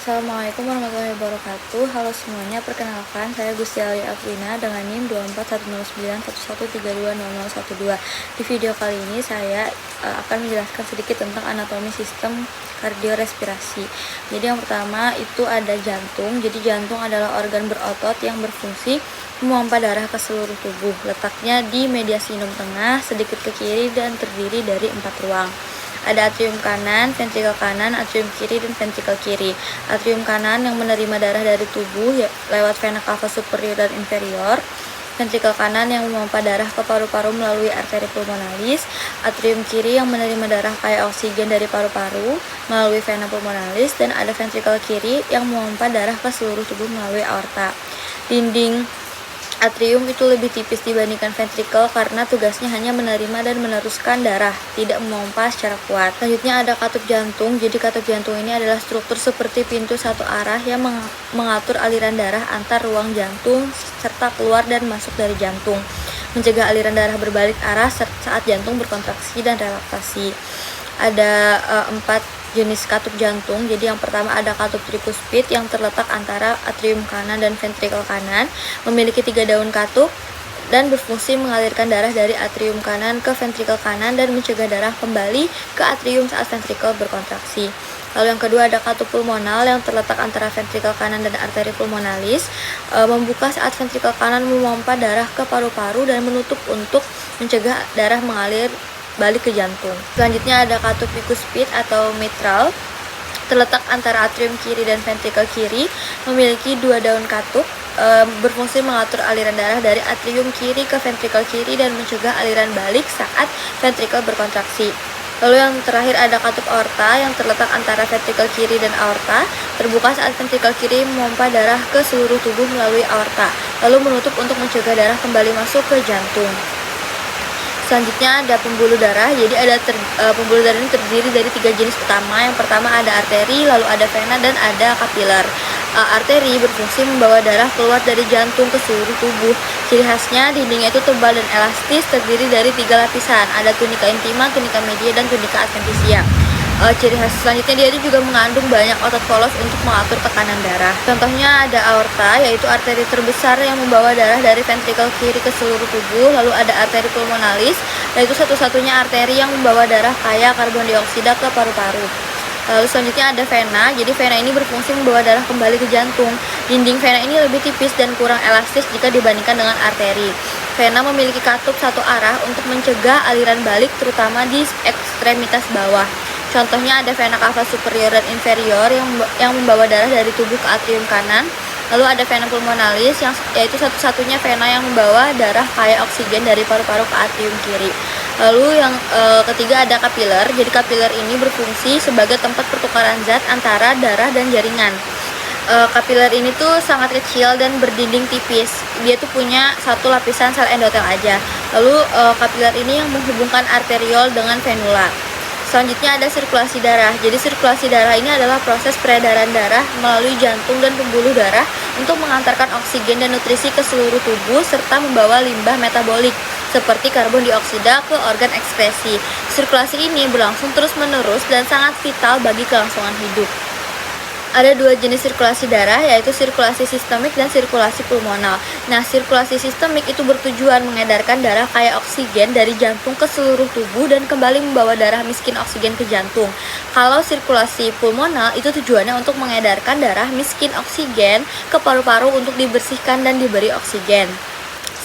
Assalamualaikum warahmatullahi wabarakatuh. Halo semuanya, perkenalkan saya Gusti Ali Afrina dengan NIM 2410911320012. Di video kali ini saya akan menjelaskan sedikit tentang anatomi sistem kardiorespirasi. Jadi yang pertama itu ada jantung. Jadi jantung adalah organ berotot yang berfungsi memompa darah ke seluruh tubuh. Letaknya di median sinum tengah, sedikit ke kiri dan terdiri dari 4 ruang. Ada atrium kanan, ventrikel kanan, atrium kiri, dan ventrikel kiri. Atrium kanan yang menerima darah dari tubuh lewat vena cava superior dan inferior. Ventrikel kanan yang memompa darah ke paru-paru melalui arteri pulmonalis. Atrium kiri yang menerima darah kaya oksigen dari paru-paru melalui vena pulmonalis. Dan ada ventrikel kiri yang memompa darah ke seluruh tubuh melalui aorta. Dinding atrium itu lebih tipis dibandingkan ventrikel karena tugasnya hanya menerima dan meneruskan darah, tidak memompa secara kuat. Selanjutnya ada katup jantung. Jadi katup jantung ini adalah struktur seperti pintu satu arah yang mengatur aliran darah antar ruang jantung serta keluar dan masuk dari jantung, mencegah aliran darah berbalik arah saat jantung berkontraksi dan relaksasi. Ada 4 jenis katup jantung. Jadi yang pertama ada katup trikuspid yang terletak antara atrium kanan dan ventrikel kanan, memiliki 3 daun katup dan berfungsi mengalirkan darah dari atrium kanan ke ventrikel kanan dan mencegah darah kembali ke atrium saat ventrikel berkontraksi. Lalu yang kedua ada katup pulmonal yang terletak antara ventrikel kanan dan arteri pulmonalis, membuka saat ventrikel kanan memompa darah ke paru-paru dan menutup untuk mencegah darah mengalir balik ke jantung. Selanjutnya ada katup bikuspid atau mitral, terletak antara atrium kiri dan ventrikel kiri, memiliki 2 daun katup, berfungsi mengatur aliran darah dari atrium kiri ke ventrikel kiri dan mencegah aliran balik saat ventrikel berkontraksi. Lalu yang terakhir ada katup aorta yang terletak antara ventrikel kiri dan aorta, terbuka saat ventrikel kiri memompa darah ke seluruh tubuh melalui aorta, lalu menutup untuk mencegah darah kembali masuk ke jantung. Selanjutnya ada pembuluh darah. Jadi ada pembuluh darah ini terdiri dari 3 jenis utama. Yang pertama ada arteri, lalu ada vena, dan ada kapiler. Arteri berfungsi membawa darah keluar dari jantung ke seluruh tubuh. Ciri khasnya dindingnya itu tebal dan elastis, terdiri dari 3 lapisan. Ada tunika intima, tunika media, dan tunika adventitia. Ciri khas selanjutnya dia itu juga mengandung banyak otot polos untuk mengatur tekanan darah. Contohnya ada aorta, yaitu arteri terbesar yang membawa darah dari ventrikel kiri ke seluruh tubuh. Lalu ada arteri pulmonalis, yaitu satu-satunya arteri yang membawa darah kaya karbon dioksida ke paru-paru. Lalu selanjutnya ada vena. Jadi vena ini berfungsi membawa darah kembali ke jantung. Dinding vena ini lebih tipis dan kurang elastis jika dibandingkan dengan arteri. Vena memiliki katup satu arah untuk mencegah aliran balik, terutama di ekstremitas bawah. Contohnya ada vena cava superior dan inferior yang membawa darah dari tubuh ke atrium kanan. Lalu ada vena pulmonalis yaitu satu-satunya vena yang membawa darah kaya oksigen dari paru-paru ke atrium kiri. Lalu yang ketiga ada kapiler. Jadi kapiler ini berfungsi sebagai tempat pertukaran zat antara darah dan jaringan. Kapiler ini tuh sangat kecil dan berdinding tipis. Dia tuh punya 1 lapisan sel endotel aja. Lalu kapiler ini yang menghubungkan arteriol dengan venula. Selanjutnya ada sirkulasi darah. Jadi sirkulasi darah ini adalah proses peredaran darah melalui jantung dan pembuluh darah untuk mengantarkan oksigen dan nutrisi ke seluruh tubuh serta membawa limbah metabolik seperti karbon dioksida ke organ ekskresi. Sirkulasi ini berlangsung terus-menerus dan sangat vital bagi kelangsungan hidup. Ada 2 jenis sirkulasi darah, yaitu sirkulasi sistemik dan sirkulasi pulmonal. Nah, sirkulasi sistemik itu bertujuan mengedarkan darah kaya oksigen dari jantung ke seluruh tubuh dan kembali membawa darah miskin oksigen ke jantung. Kalau sirkulasi pulmonal itu tujuannya untuk mengedarkan darah miskin oksigen ke paru-paru untuk dibersihkan dan diberi oksigen.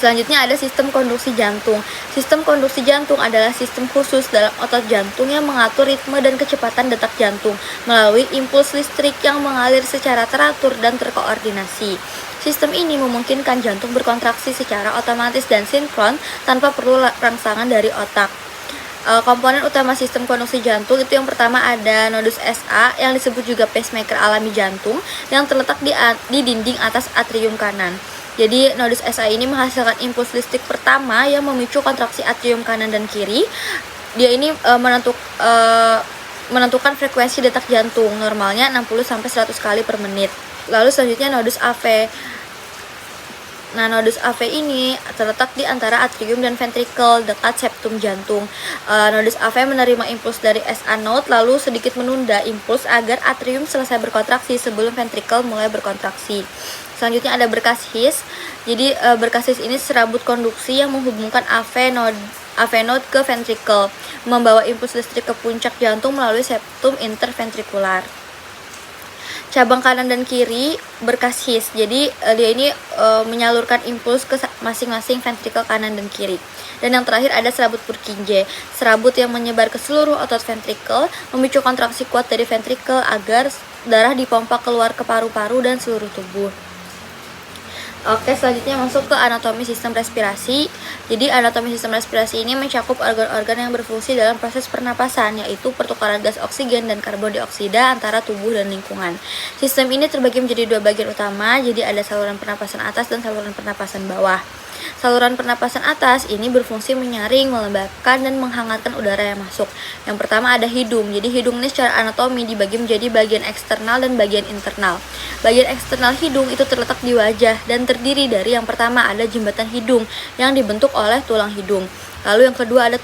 Selanjutnya ada sistem konduksi jantung. Sistem konduksi jantung adalah sistem khusus dalam otot jantung yang mengatur ritme dan kecepatan detak jantung melalui impuls listrik yang mengalir secara teratur dan terkoordinasi. Sistem ini memungkinkan jantung berkontraksi secara otomatis dan sinkron tanpa perlu rangsangan dari otak. Komponen utama sistem konduksi jantung itu yang pertama ada nodus SA yang disebut juga pacemaker alami jantung yang terletak di dinding atas atrium kanan. Jadi nodus SA ini menghasilkan impuls listrik pertama yang memicu kontraksi atrium kanan dan kiri. Dia ini menentukan frekuensi detak jantung, normalnya 60-100 kali per menit. Lalu selanjutnya nodus AV. Nah, nodus AV ini terletak di antara atrium dan ventricle dekat septum jantung. Nodus AV menerima impuls dari SA node lalu sedikit menunda impuls agar atrium selesai berkontraksi sebelum ventricle mulai berkontraksi. Selanjutnya ada berkas His. Jadi berkas His ini serabut konduksi yang menghubungkan AV node ke ventricle, membawa impuls listrik ke puncak jantung melalui septum interventrikular. Cabang kanan dan kiri berkas His. Jadi dia ini menyalurkan impuls ke masing-masing ventrikel kanan dan kiri. Dan yang terakhir ada serabut Purkinje. Serabut yang menyebar ke seluruh otot ventrikel, memicu kontraksi kuat dari ventrikel agar darah dipompa keluar ke paru-paru dan seluruh tubuh. Oke, selanjutnya masuk ke anatomi sistem respirasi. Jadi anatomi sistem respirasi ini mencakup organ-organ yang berfungsi dalam proses pernapasan, yaitu pertukaran gas oksigen dan karbon dioksida antara tubuh dan lingkungan. Sistem ini terbagi menjadi dua bagian utama, jadi ada saluran pernapasan atas dan saluran pernapasan bawah. Saluran pernapasan atas ini berfungsi menyaring, melembabkan, dan menghangatkan udara yang masuk. Yang pertama ada hidung. Jadi hidung ini secara anatomi dibagi menjadi bagian eksternal dan bagian internal. Bagian eksternal hidung itu terletak di wajah dan terdiri dari yang pertama ada jembatan hidung yang dibentuk oleh tulang hidung. Lalu yang kedua ada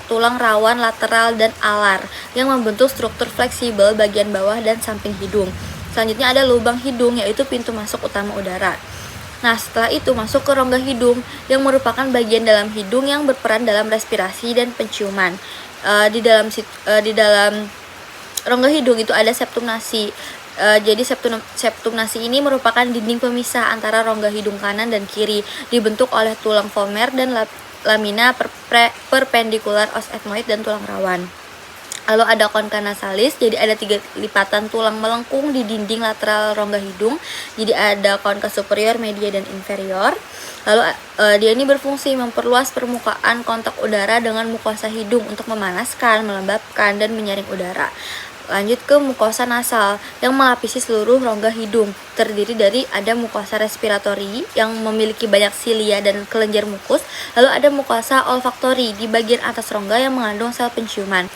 tulang rawan lateral dan alar yang membentuk struktur fleksibel bagian bawah dan samping hidung. Selanjutnya ada lubang hidung, yaitu pintu masuk utama udara. Nah, setelah itu masuk ke rongga hidung yang merupakan bagian dalam hidung yang berperan dalam respirasi dan penciuman. Di dalam rongga hidung itu ada septum nasi. Jadi septum nasi ini merupakan dinding pemisah antara rongga hidung kanan dan kiri, dibentuk oleh tulang vomer dan lamina perpendikular os ethmoid dan tulang rawan. Lalu ada concha nasalis, jadi ada 3 lipatan tulang melengkung di dinding lateral rongga hidung. Jadi ada concha superior, media, dan inferior. Lalu dia ini berfungsi memperluas permukaan kontak udara dengan mukosa hidung untuk memanaskan, melembabkan, dan menyaring udara. Lanjut ke mukosa nasal yang melapisi seluruh rongga hidung. Terdiri dari ada mukosa respiratori yang memiliki banyak silia dan kelenjar mukus. Lalu ada mukosa olfaktori di bagian atas rongga yang mengandung sel penciuman.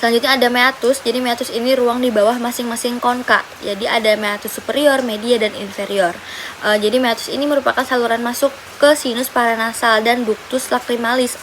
Selanjutnya ada meatus. Jadi meatus ini ruang di bawah masing-masing konka. Jadi ada meatus superior, media, dan inferior. Jadi meatus ini merupakan saluran masuk ke sinus paranasal dan ductus lacrimalis.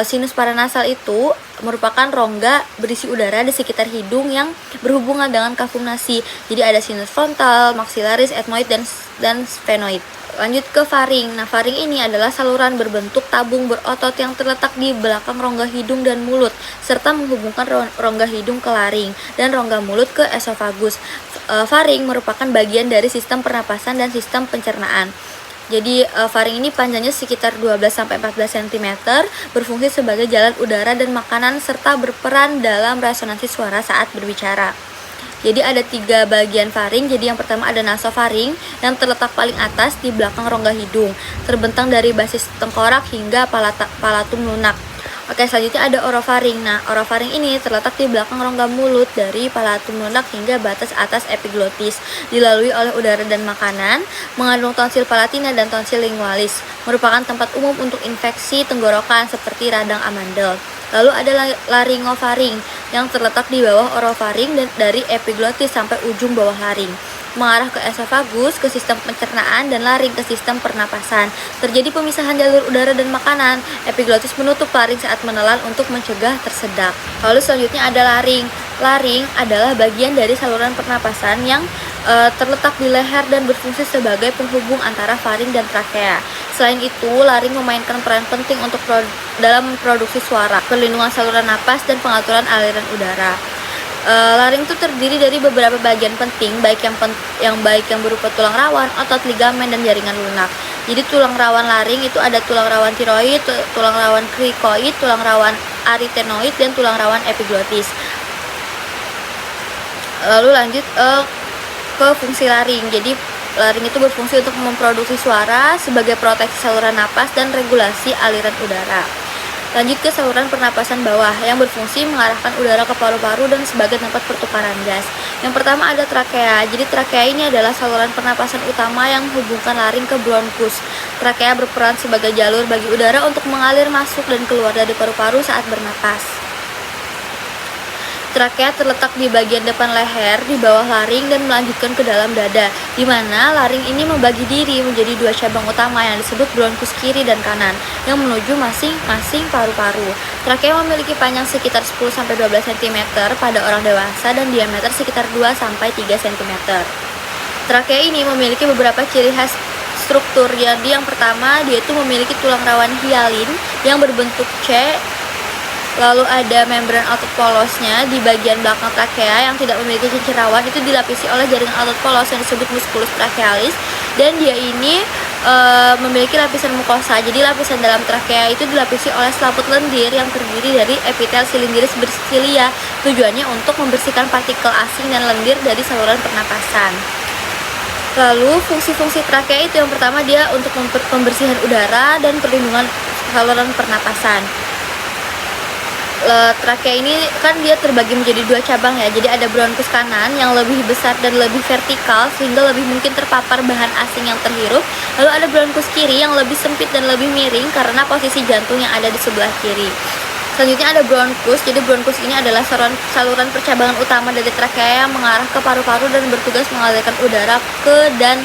Sinus paranasal itu merupakan rongga berisi udara di sekitar hidung yang berhubungan dengan kafum nasi. Jadi ada sinus frontal, maxillaris, ethmoid, dan sphenoid. Lanjut ke faring. Nah, faring ini adalah saluran berbentuk tabung berotot yang terletak di belakang rongga hidung dan mulut, serta menghubungkan rongga hidung ke laring dan rongga mulut ke esofagus. Faring merupakan bagian dari sistem pernapasan dan sistem pencernaan. Jadi faring ini panjangnya sekitar 12-14 cm, berfungsi sebagai jalan udara dan makanan serta berperan dalam resonansi suara saat berbicara. Jadi ada 3 bagian faring. Jadi yang pertama ada nasofaring yang terletak paling atas di belakang rongga hidung, terbentang dari basis tengkorak hingga palatum lunak. Oke, selanjutnya ada orofaring. Nah, orofaring ini terletak di belakang rongga mulut dari palatum lunak hingga batas atas epiglotis, dilalui oleh udara dan makanan, mengandung tonsil palatina dan tonsil lingualis, merupakan tempat umum untuk infeksi tenggorokan seperti radang amandel. Lalu ada laryngofaring yang terletak di bawah orofaring dan dari epiglotis sampai ujung bawah laring, mengarah ke esofagus, ke sistem pencernaan, dan laring ke sistem pernapasan. Terjadi pemisahan jalur udara dan makanan. Epiglotis menutup laring saat menelan untuk mencegah tersedak. Lalu selanjutnya ada laring. Laring adalah bagian dari saluran pernapasan yang terletak di leher dan berfungsi sebagai penghubung antara faring dan trakea. Selain itu, laring memainkan peran penting untuk dalam produksi suara, perlindungan saluran napas, dan pengaturan aliran udara. Laring itu terdiri dari beberapa bagian penting, baik yang berupa tulang rawan, otot, ligamen, dan jaringan lunak. Jadi tulang rawan laring itu ada tulang rawan tiroid, tulang rawan krikoid, tulang rawan arytenoid, dan tulang rawan epiglotis. Lalu lanjut ke fungsi laring. Jadi laring itu berfungsi untuk memproduksi suara sebagai proteksi saluran napas dan regulasi aliran udara. Lanjut ke saluran pernapasan bawah yang berfungsi mengarahkan udara ke paru-paru dan sebagai tempat pertukaran gas. Yang pertama ada trakea. Jadi trakea ini adalah saluran pernapasan utama yang menghubungkan laring ke bronkus. Trakea berperan sebagai jalur bagi udara untuk mengalir masuk dan keluar dari paru-paru saat bernapas. Trakea terletak di bagian depan leher, di bawah laring, dan melanjutkan ke dalam dada, di mana laring ini membagi diri menjadi dua cabang utama yang disebut bronkus kiri dan kanan, yang menuju masing-masing paru-paru. Trakea memiliki panjang sekitar 10-12 cm pada orang dewasa dan diameter sekitar 2-3 cm. Trakea ini memiliki beberapa ciri khas struktur. Jadi yang pertama, dia itu memiliki tulang rawan hialin yang berbentuk C. Lalu ada membran otot polosnya di bagian belakang trakea yang tidak memiliki cincin rawan, itu dilapisi oleh jaringan otot polos yang disebut musculus trachealis, dan dia ini memiliki lapisan mukosa. Jadi lapisan dalam trakea itu dilapisi oleh selaput lendir yang terdiri dari epitel silindiris bersilia. Tujuannya untuk membersihkan partikel asing dan lendir dari saluran pernapasan. Lalu fungsi-fungsi trakea itu yang pertama, dia untuk pembersihan udara dan perlindungan saluran pernapasan. Trakea ini kan dia terbagi menjadi dua cabang ya. Jadi ada bronkus kanan yang lebih besar dan lebih vertikal sehingga lebih mungkin terpapar bahan asing yang terhirup. Lalu ada bronkus kiri yang lebih sempit dan lebih miring karena posisi jantung yang ada di sebelah kiri. Selanjutnya ada bronkus. Jadi bronkus ini adalah saluran percabangan utama dari trakea yang mengarah ke paru-paru dan bertugas mengalirkan udara ke dan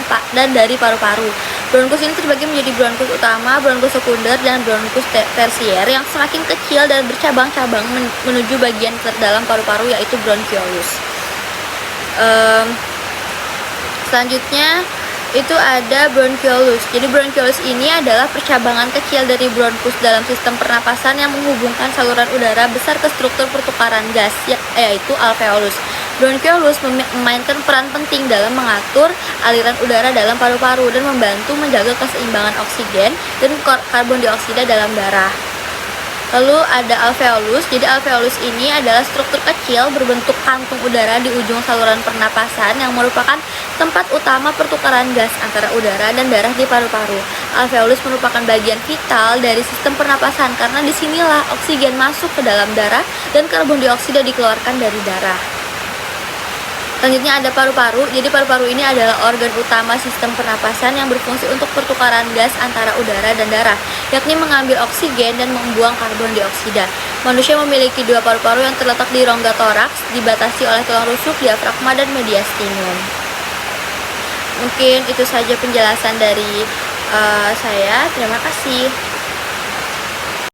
dari paru-paru. Bronkus ini terbagi menjadi bronkus utama, bronkus sekunder, dan bronkus tersier yang semakin kecil dan bercabang-cabang menuju bagian terdalam paru-paru, yaitu bronchiolus. Selanjutnya itu ada bronchiolus. Jadi bronchiolus ini adalah percabangan kecil dari bronkus dalam sistem pernapasan yang menghubungkan saluran udara besar ke struktur pertukaran gas, yaitu alveolus. Bronchiolus memainkan peran penting dalam mengatur aliran udara dalam paru-paru dan membantu menjaga keseimbangan oksigen dan karbon dioksida dalam darah. Lalu ada alveolus. Jadi alveolus ini adalah struktur kecil berbentuk kantung udara di ujung saluran pernapasan yang merupakan tempat utama pertukaran gas antara udara dan darah di paru-paru. Alveolus merupakan bagian vital dari sistem pernapasan karena disinilah oksigen masuk ke dalam darah dan karbon dioksida dikeluarkan dari darah. Selanjutnya ada paru-paru. Jadi paru-paru ini adalah organ utama sistem pernapasan yang berfungsi untuk pertukaran gas antara udara dan darah, yakni mengambil oksigen dan membuang karbon dioksida. Manusia memiliki dua paru-paru yang terletak di rongga toraks, dibatasi oleh tulang rusuk, diafragma, dan mediastinum. Mungkin itu saja penjelasan dari saya. Terima kasih.